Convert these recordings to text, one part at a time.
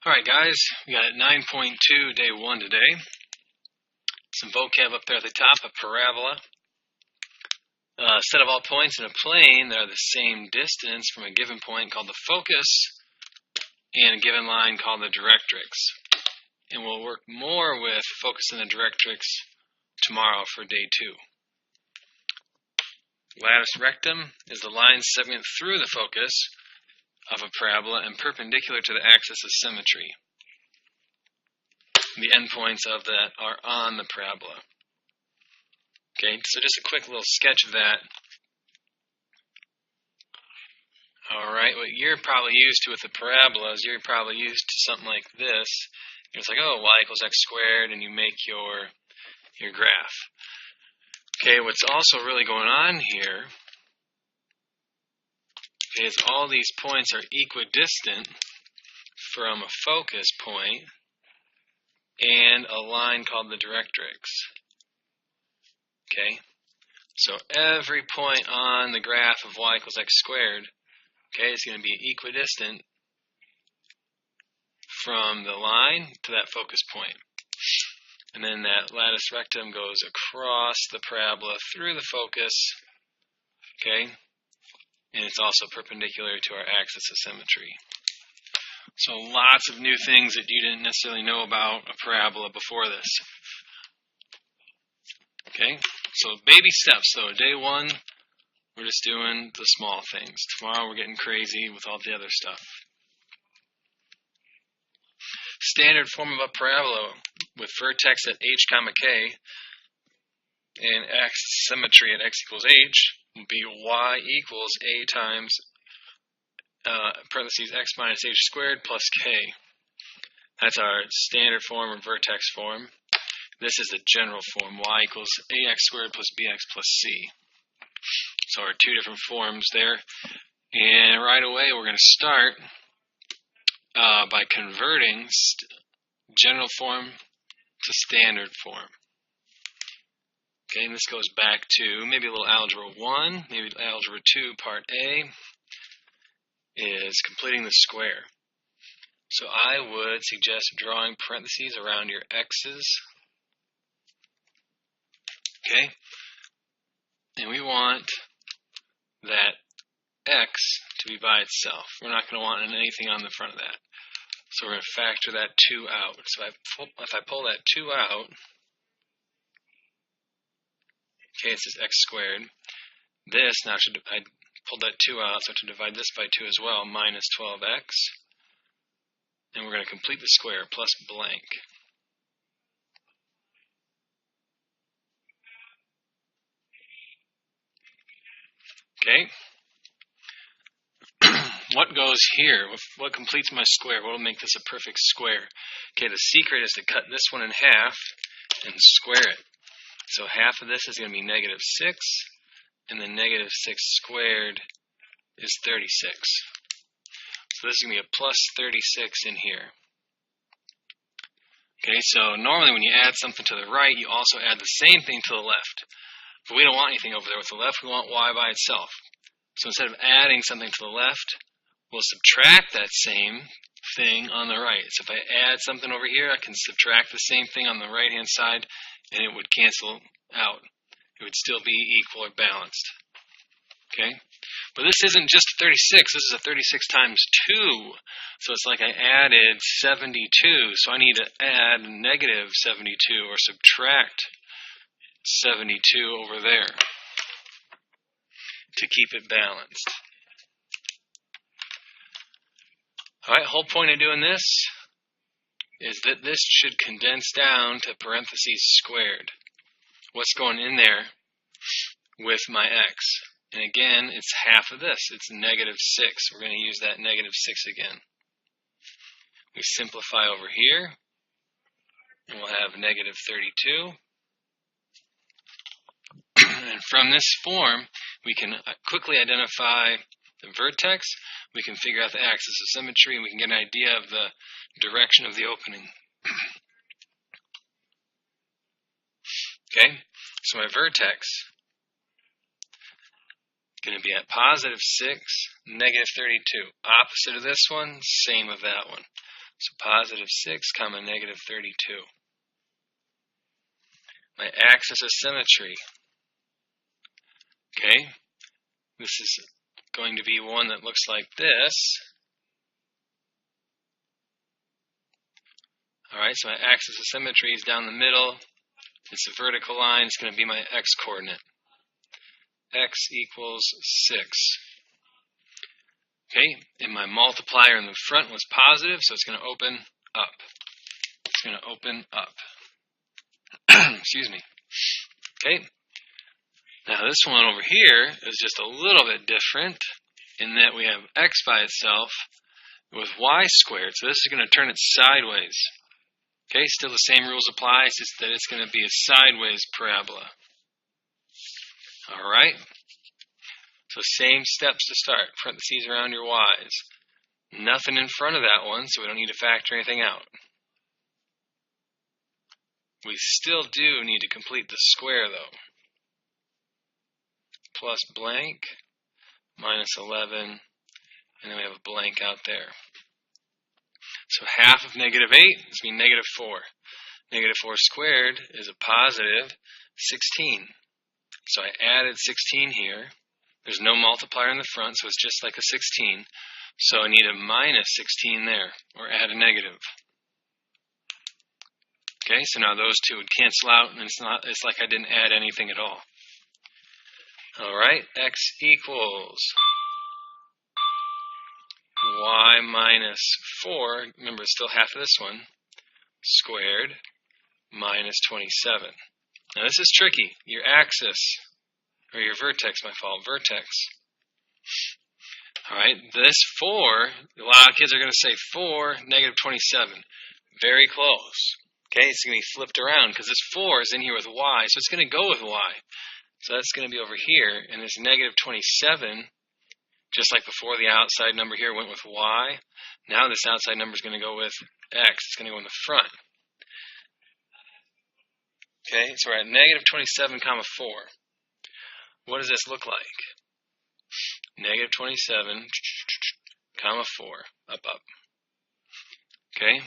Alright guys, we got 9.2 day 1 today. Some vocab up there at the top, a parabola. A set of all points in a plane that are the same distance from a given point called the focus, and a given line called the directrix. And we'll work more with focus and the directrix tomorrow for day 2. Latus rectum is the line segment through the focus of a parabola and perpendicular to the axis of symmetry. The endpoints of that are on the parabola. Okay, so just a quick little sketch of that. Alright, what you're probably used to with the parabola is you're probably used to something like this. It's like, oh, y equals x squared, and you make your graph. Okay, what's also really going on here is all these points are equidistant from a focus point and a line called the directrix. Okay, so every point on the graph of y equals x squared, okay, is going to be equidistant from the line to that focus point. And then that latus rectum goes across the parabola through the focus, okay, and it's also perpendicular to our axis of symmetry. So lots of new things that you didn't necessarily know about a parabola before this. Okay, so baby steps though. Day 1, we're just doing the small things. Tomorrow we're getting crazy with all the other stuff. Standard form of a parabola with vertex at h comma k and axis symmetry at x equals h would be y equals a times parentheses x minus h squared plus k. That's our standard form or vertex form. This is the general form, y equals ax squared plus bx plus c. So our two different forms there. And right away we're going to start by converting general form to standard form. Okay, and this goes back to maybe a little Algebra 1, maybe Algebra 2, Part A, is completing the square. So I would suggest drawing parentheses around your x's. Okay, and we want that x to be by itself. We're not going to want anything on the front of that. So we're going to factor that 2 out. So if I pull that 2 out, okay, it says x squared. This, now I pulled that 2 out, so to divide this by 2 as well, minus 12x. And we're going to complete the square, plus blank. Okay. What goes here? What completes my square? What will make this a perfect square? Okay, the secret is to cut this one in half and square it. So half of this is going to be negative 6, and then negative 6 squared is 36. So this is going to be a plus 36 in here. Okay, so normally when you add something to the right, you also add the same thing to the left. But we don't want anything over there with the left, we want y by itself. So instead of adding something to the left, we'll subtract that same thing on the right. So if I add something over here, I can subtract the same thing on the right-hand side, and it would cancel out. It would still be equal or balanced. Okay? But this isn't just 36, this is a 36 times 2. So it's like I added 72, so I need to add negative 72 or subtract 72 over there to keep it balanced. Alright, whole point of doing this is that this should condense down to parentheses squared. What's going in there with my x? And again, it's half of this. It's negative 6. We're going to use that negative 6 again. We simplify over here, and we'll have negative 32. And from this form, we can quickly identify the vertex, we can figure out the axis of symmetry, and we can get an idea of the direction of the opening. Okay, so my vertex is going to be at positive 6, negative 32. Opposite of this one, same of that one. So positive 6 comma negative 32. My axis of symmetry. Okay, this is going to be one that looks like this. Alright, so my axis of symmetry is down the middle. It's a vertical line. It's going to be my x-coordinate. X equals 6. Okay, and my multiplier in the front was positive, so it's going to open up. It's going to open up. Excuse me. Okay, now this one over here is just a little bit different in that we have x by itself with y squared, so this is going to turn it sideways. Okay, still the same rules apply, it's just that it's going to be a sideways parabola. Alright, so same steps to start. Parentheses around your y's. Nothing in front of that one, so we don't need to factor anything out. We still do need to complete the square, though. Plus blank, minus 11, and then we have a blank out there. So half of negative 8 is going to be negative 4. Negative 4 squared is a positive 16. So I added 16 here. There's no multiplier in the front, so it's just like a 16. So I need a minus 16 there, or add a negative. Okay, so now those two would cancel out, and it's like I didn't add anything at all. Alright, x equals y minus 4, remember it's still half of this one, squared, minus 27. Now this is tricky. Your axis, or your vertex, my fault, vertex. Alright, this 4, a lot of kids are going to say 4, negative 27. Very close. Okay, it's going to be flipped around because this 4 is in here with y, so it's going to go with y. So that's going to be over here, and this negative 27, just like before, the outside number here went with y. Now this outside number is going to go with x. It's going to go in the front. Okay, so we're at negative 27 comma 4. What does this look like? Negative 27 comma 4, up, up. Okay.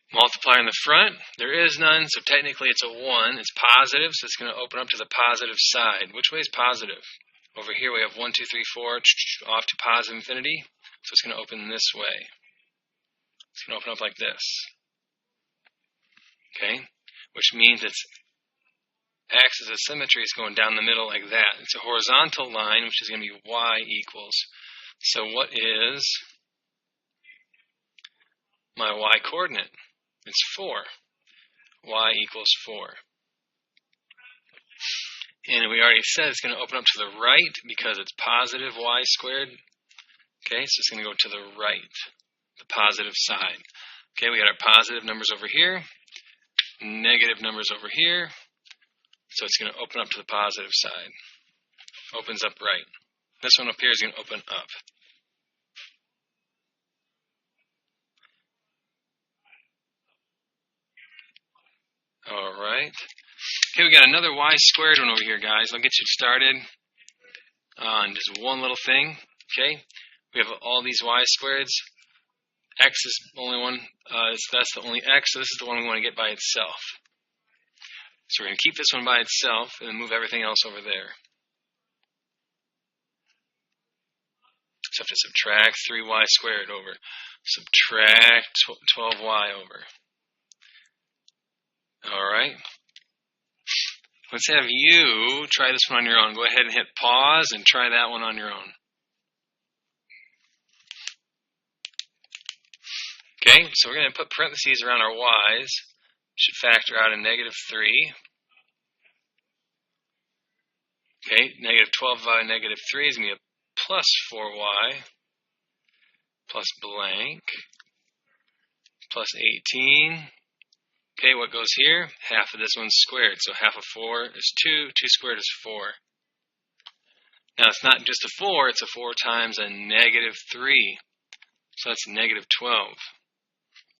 Multiplier in the front, there is none, so technically it's a 1. It's positive, so it's going to open up to the positive side. Which way is positive? Over here we have 1, 2, 3, 4, off to positive infinity, so it's going to open this way. It's going to open up like this. Okay, which means its axis of symmetry is going down the middle like that. It's a horizontal line, which is going to be y equals. So what is my y coordinate? It's 4. Y equals 4. And we already said it's going to open up to the right because it's positive y squared. Okay, so it's going to go to the right, the positive side. Okay, we got our positive numbers over here, negative numbers over here. So it's going to open up to the positive side. Opens up right. This one up here is going to open up. Alright. Okay, we got another y squared one over here, guys. I'll get you started on just one little thing. Okay, we have all these y squareds. X is the only one, that's the only x, so this is the one we want to get by itself. So we're going to keep this one by itself and then move everything else over there. So I have to subtract 3y squared over. Subtract 12y over. Alright. Let's have you try this one on your own. Go ahead and hit pause and try that one on your own. Okay, so we're going to put parentheses around our y's. Should factor out a negative 3. Okay, negative 12 by negative 3 is going to be a plus 4y plus blank plus 18. Okay, what goes here? Half of this one's squared, so half of 4 is 2. 2 squared is 4. Now it's not just a 4, it's a 4 times a negative 3. So that's negative 12.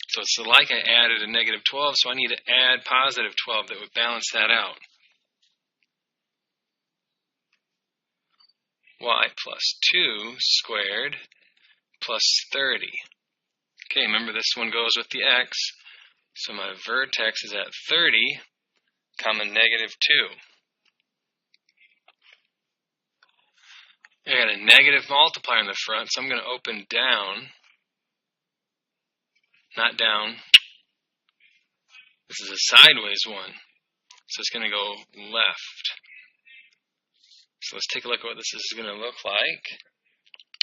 So it's like I added a negative 12, so I need to add positive 12 that would balance that out. Y plus 2 squared plus 30. Okay, remember this one goes with the x, so my vertex is at 30, comma negative 2. I got a negative multiplier in the front, so I'm going to open down, not down. This is a sideways one, so it's going to go left. So let's take a look at what this is going to look like.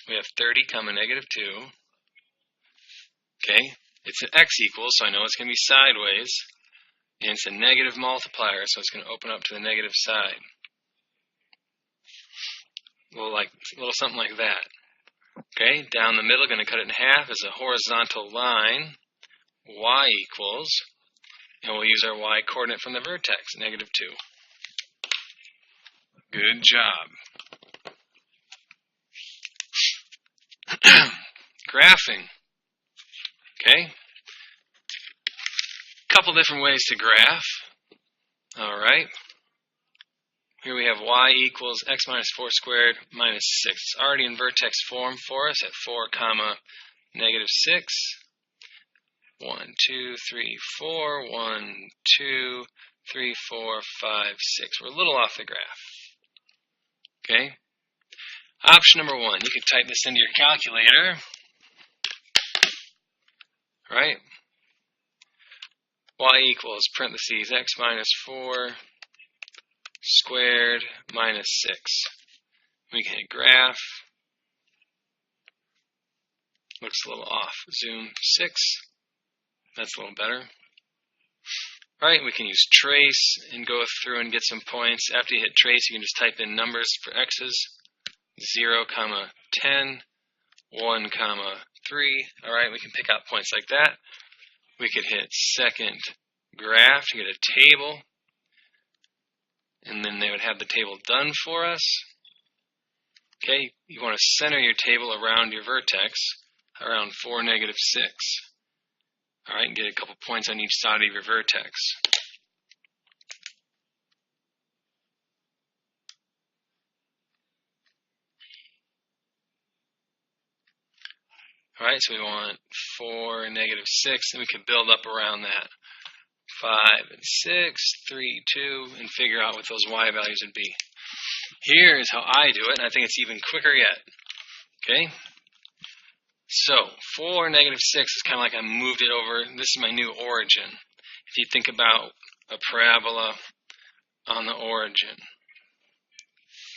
We have 30 comma negative 2. Okay, it's an x equals, so I know it's going to be sideways. And it's a negative multiplier, so it's going to open up to the negative side. A little something like that. Okay, down the middle, going to cut it in half as a horizontal line. Y equals, and we'll use our y coordinate from the vertex, negative 2. Good job. Graphing. Okay. Couple different ways to graph. All right. Here we have y equals x minus 4 squared minus 6. It's already in vertex form for us at 4 comma negative 6. 1, 2, 3, 4. 1, 2, 3, 4, 5, 6. We're a little off the graph. Okay. Option number 1. You can type this into your calculator. Right? Y equals parentheses x minus 4 squared minus 6. We can hit graph. Looks a little off. Zoom 6. That's a little better. Alright, we can use trace and go through and get some points. After you hit trace, you can just type in numbers for x's. 0, 10, 1, 3. Alright, we can pick out points like that. We could hit second graph to get a table. And then they would have the table done for us. Okay, you want to center your table around your vertex, around 4, negative 6. Alright, and get a couple points on each side of your vertex. Alright, so we want 4, negative 6, and we can build up around that. 5 and 6, 3, 2, and figure out what those y values would be. Here is how I do it, and I think it's even quicker yet. Okay? So, 4, negative 6 is kind of like I moved it over. This is my new origin. If you think about a parabola on the origin.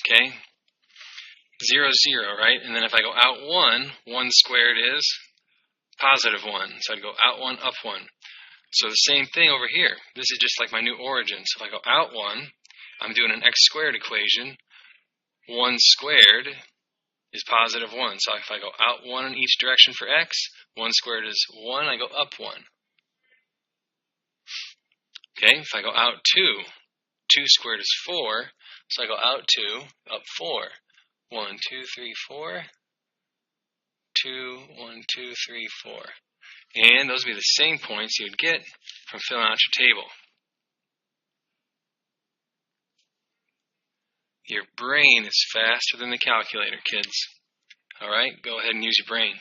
Okay? 0, 0, right? And then if I go out 1, 1 squared is positive 1. So I'd go out 1, up 1. So the same thing over here. This is just like my new origin. So if I go out 1, I'm doing an x squared equation. 1 squared is positive 1. So if I go out 1 in each direction for x, 1 squared is 1, I go up 1. Okay, if I go out 2, 2 squared is 4. So I go out 2, up 4. 1, 2, 3, 4. 2, 1, 2, 3, 4. And those would be the same points you would get from filling out your table. Your brain is faster than the calculator, kids. Alright, go ahead and use your brain.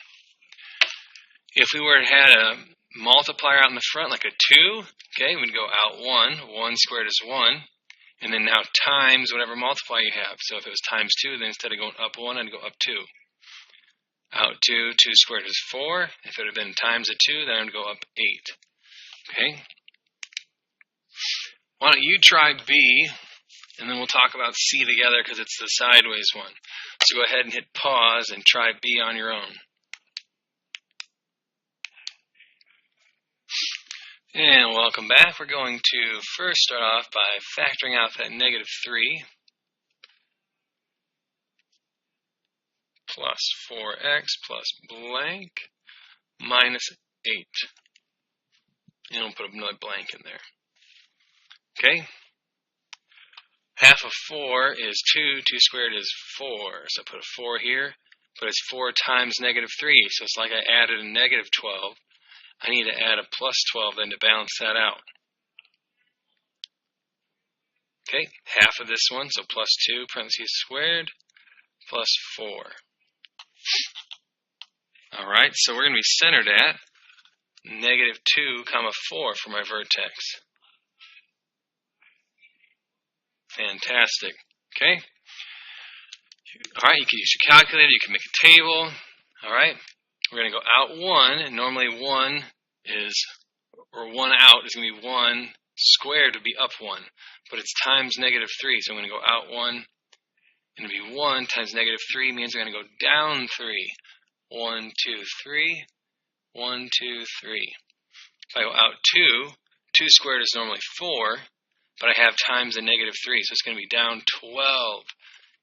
If we were to have a multiplier out in the front, like a 2, okay, we'd go out 1. 1 squared is 1. And then now times whatever multiplier you have. So if it was times 2, then instead of going up 1, I'd go up 2. Out 2, 2 squared is 4. If it would have been times a 2, then I would go up 8. Okay? Why don't you try B, and then we'll talk about C together because it's the sideways one. So go ahead and hit pause and try B on your own. And welcome back. We're going to first start off by factoring out that negative 3. Plus 4x plus blank minus 8. And we'll put another blank in there. Okay? Half of 4 is 2. 2 squared is 4. So I put a 4 here. But it's 4 times negative 3. So it's like I added a negative 12. I need to add a plus 12 then to balance that out. Okay? Half of this one. So plus 2 parentheses squared plus 4. Alright, so we're going to be centered at negative 2, comma 4 for my vertex. Fantastic. Okay? Alright, you can use your calculator, you can make a table. Alright? We're going to go out 1, and normally 1 is, or 1 out is going to be 1 squared would be up 1. But it's times negative 3, so I'm going to go out 1. And it'll be 1 times negative 3 means I'm going to go down 3. 1, 2, 3. 1, 2, 3. If I go out 2, 2 squared is normally 4, but I have times a negative 3, so it's going to be down 12.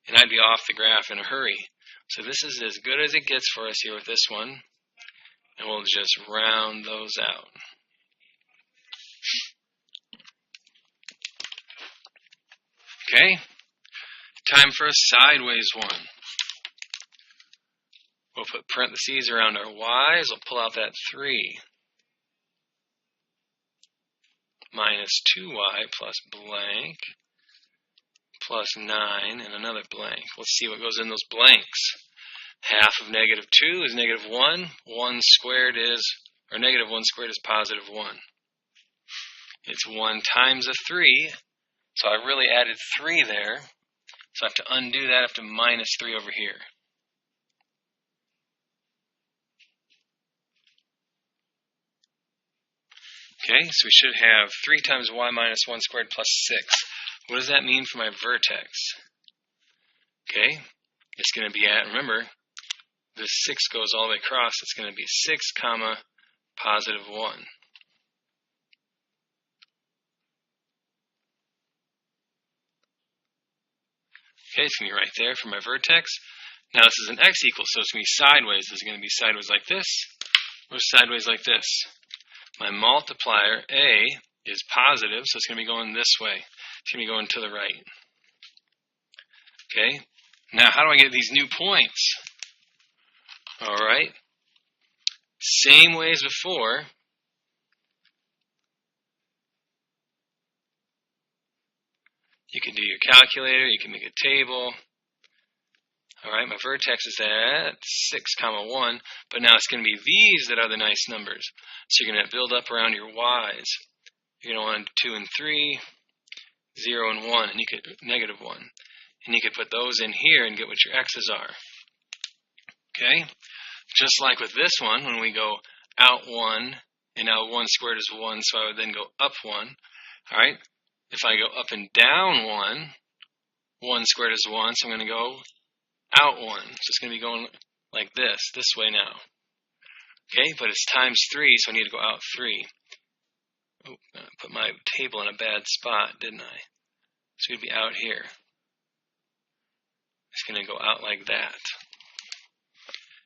And I'd be off the graph in a hurry. So this is as good as it gets for us here with this one. And we'll just round those out. Okay? Time for a sideways one. We'll put parentheses around our y's. We'll pull out that 3. Minus 2y plus blank. Plus 9 and another blank. Let's see what goes in those blanks. Half of negative 2 is negative 1. 1 squared is, or negative 1 squared is positive 1. It's 1 times a 3. So I really added 3 there. So I have to undo that. I have to minus 3 over here. Okay, so we should have 3 times y minus 1 squared plus 6. What does that mean for my vertex? Okay, it's going to be at, remember, this 6 goes all the way across. It's going to be 6 comma positive 1. Okay, it's going to be right there for my vertex. Now this is an x equals, so it's going to be sideways. Is it going to be sideways like this or sideways like this? My multiplier, a, is positive, so it's going to be going this way. It's going to be going to the right. Okay, now how do I get these new points? Alright, same way as before. You can do your calculator, you can make a table. Alright, my vertex is at 6, comma 1, but now it's going to be these that are the nice numbers. So you're going to build up around your y's. You're going to want 2 and 3, 0 and 1, and you could negative 1. And you could put those in here and get what your x's are. Okay? Just like with this one, when we go out 1, and now 1 squared is 1, so I would then go up 1. Alright? If I go up and down 1, 1 squared is 1, so I'm going to go out 1. So it's going to be going like this way now. Okay, but it's times 3, so I need to go out 3. Oh, I put my table in a bad spot, didn't I? It's going to be out here. It's going to go out like that.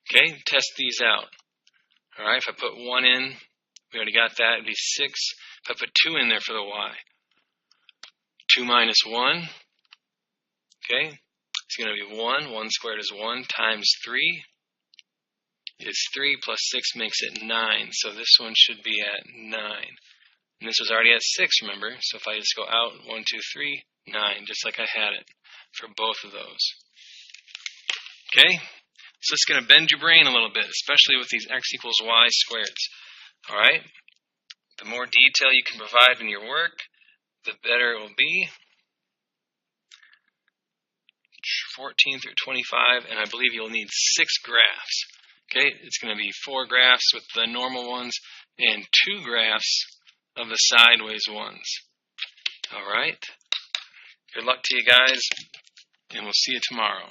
Okay, test these out. Alright, if I put 1 in, we already got that, it'd be 6. If I put 2 in there for the y, 2 minus 1, okay, it's going to be 1. 1 squared is 1 times 3 is 3 plus 6 makes it 9. So this one should be at 9. And this was already at 6, remember? So if I just go out, 1, 2, 3, 9, just like I had it for both of those. Okay? So it's going to bend your brain a little bit, especially with these x equals y squareds. Alright? The more detail you can provide in your work, the better it will be. 14 through 25, and I believe you'll need 6 graphs. Okay, it's going to be 4 graphs with the normal ones and 2 graphs of the sideways ones. Alright, good luck to you guys, and we'll see you tomorrow.